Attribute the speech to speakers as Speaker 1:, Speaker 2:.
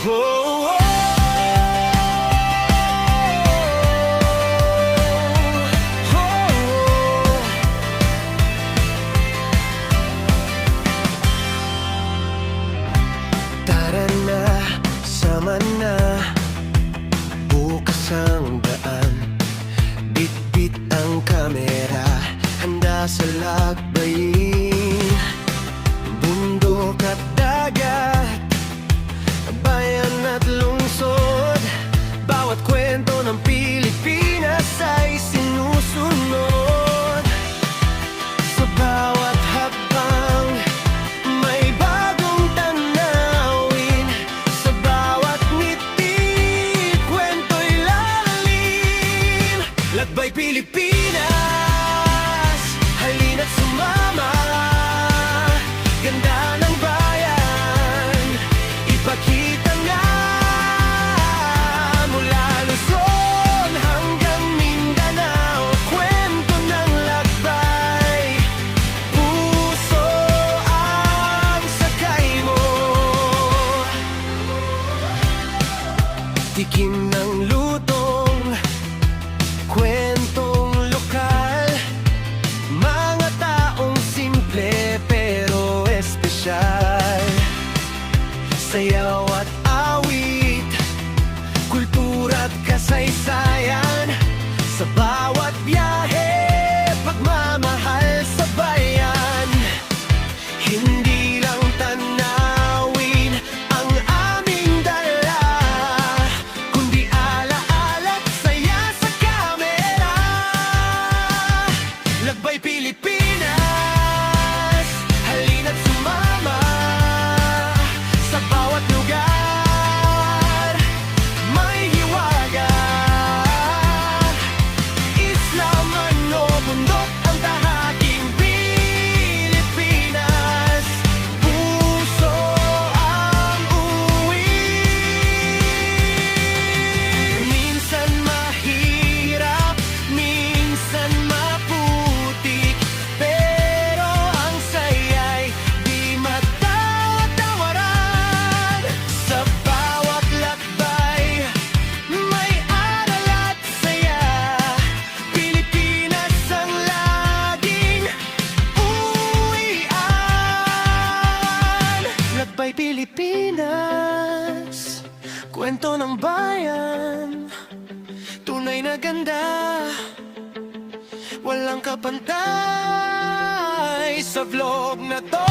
Speaker 1: Oh, tara na, sama na, bukas ang daan. Bit-bit ang kamera, handa sa lakbayin. Bundok at dagat, bayan at lungsod, bawat kwento ng Pilipinas ay sinusunod. Sa bawat hakbang, may bagong tanawin. Sa bawat ngiti, kwento'y lalalim. Lakbay Pilipinas, halina't sumama. Ganda ng bayan, ipakita nga. Mula Luzon hanggang Mindanao, kwento ng lakbay. Puso ang sakay mo. Tikim ng lutong, kwentong lokal. Mga taong simple pero espesyal. Sayaw at awit, kultura at kasaysayan. Sa bawat biyahe, pagmamahal sa bayan. Hindi lang tanawin ang aming dala, kundi alaala't saya sa kamera. Lakbay Pilipinas, halina't sumama. Sa bawat lugar, may hiwaga. Isla man o bundok, ang tahaking Pilipinas. Puso ang uwi. Minsan mahirap, minsan maputik, pero ang saya'y di matatawaran. Sa bawat lakbay, may aral at saya. Pilipinas ang laging uwian. Lakbay Pilipinas, kwento ng bayan. Tunay na ganda, walang kapantay sa vlog na to.